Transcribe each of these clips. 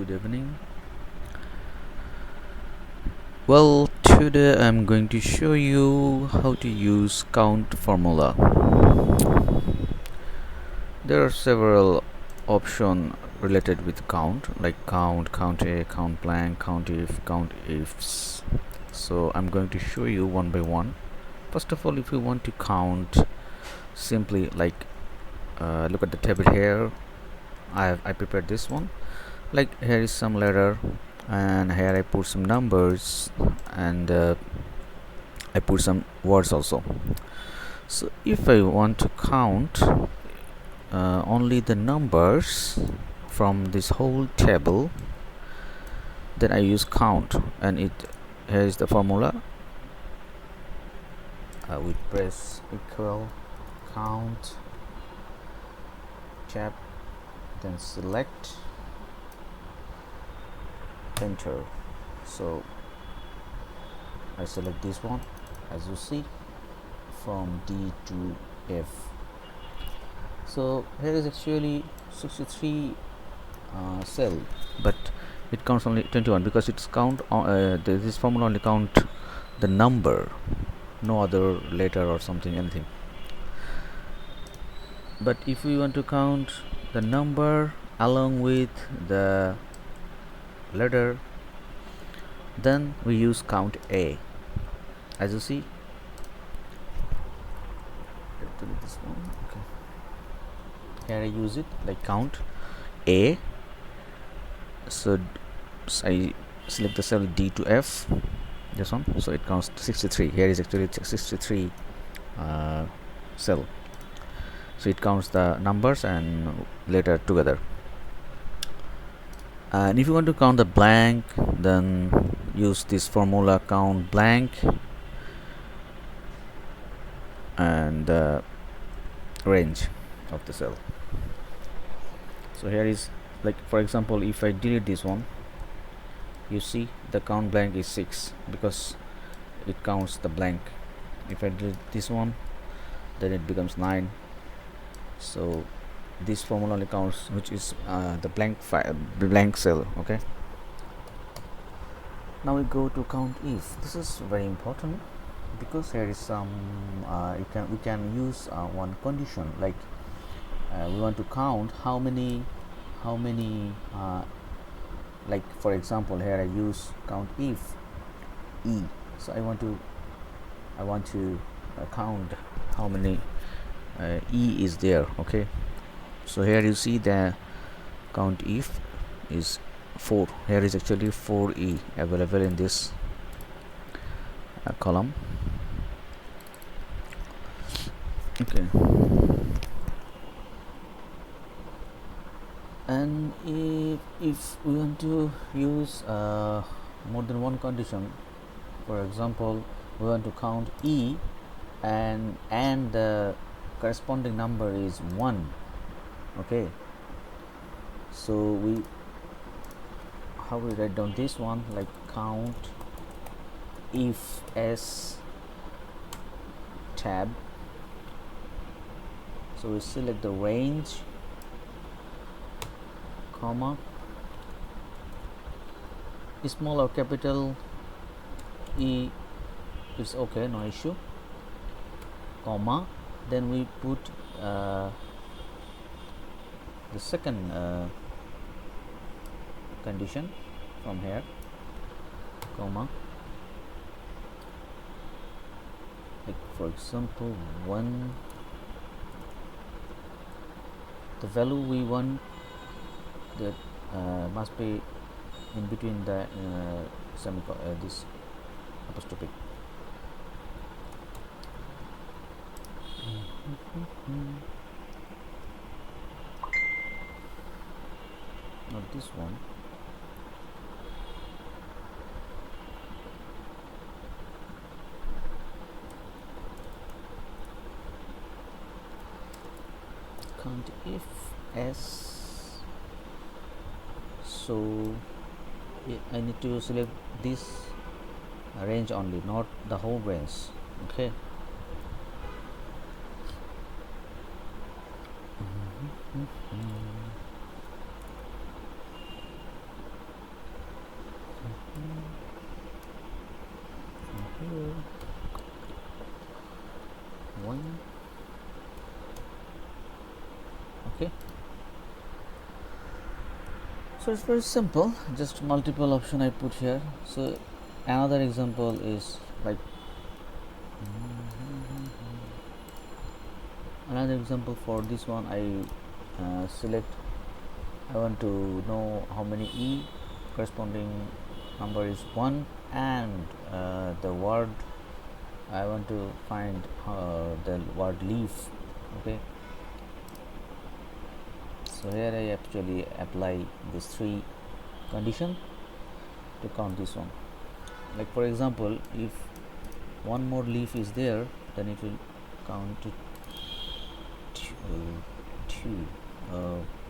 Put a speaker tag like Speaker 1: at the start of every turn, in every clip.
Speaker 1: Good evening. Well, today I'm going to show you how to use count formula. There are several options related with count, like count, count A, count blank, count if, count ifs. So I'm going to show you one by one. First of all, if you want to count, simply look at the table here. I prepared this one. Like here is some letter, and here I put some numbers, and I put some words also. So if I want to count only the numbers from this whole table, then I use count, and here is the formula. We press equal count tab, then select, enter. So I select this one, as you see, from D to F. So here is actually 63 cell, but it counts only 21 because it's count this formula only count the number, no other letter or something, anything. But if we want to count the number along with the letter, then we use count A. As you see, this one. Okay. Here I use it like count A. So I select the cell D to F, this one, so it counts 63. Here is actually 63 cell, so it counts the numbers and letter together. And if you want to count the blank, then use this formula, count blank, and the range of the cell. So here is, like, for example, if I delete this one, you see the count blank is 6 because it counts the blank. If I delete this one, then it becomes 9. So this formula only counts which is the blank cell. Okay, now we go to count if. This is very important because here is some we can use one condition, like we want to count how many like, for example, here I use count if E. So I want to count how many E is there. Okay, so here you see the count if is 4. Here is actually 4 E available in this column. Okay, and if we want to use more than one condition, for example, we want to count E and the corresponding number is 1. Okay, so how we write down this one, like count if S tab. So we select the range, comma, small or capital E is okay, no issue, comma, then we put the second condition from here, comma, like, for example, 1, the value we want that must be in between the this apostrophe. Not this one. Count if S. So I need to select this range only, not the whole range. Okay, here. One. Okay, so it's very simple, just multiple option I put here. So another example is like another example for this one. I select, I want to know how many E, corresponding number is 1, and the word, I want to find the word leaf. Okay, so here I actually apply this 3 condition to count this one. Like for example, if one more leaf is there, then it will count to 2,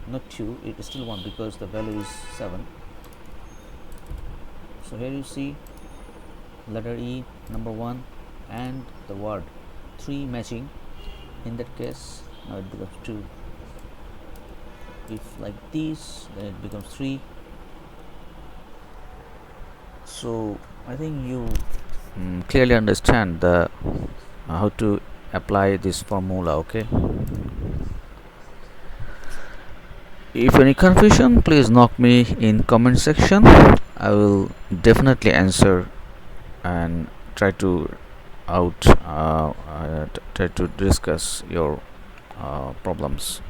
Speaker 1: not 2, it is still 1 because the value is 7. So here you see letter E, number 1, and the word 3 matching. In that case, now it becomes 2. If like this, then it becomes 3. So I think you clearly understand the how to apply this formula. Okay, if any confusion, please knock me in comment section. I will definitely answer and try to try to discuss your problems.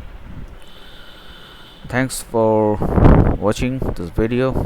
Speaker 1: Thanks for watching this video.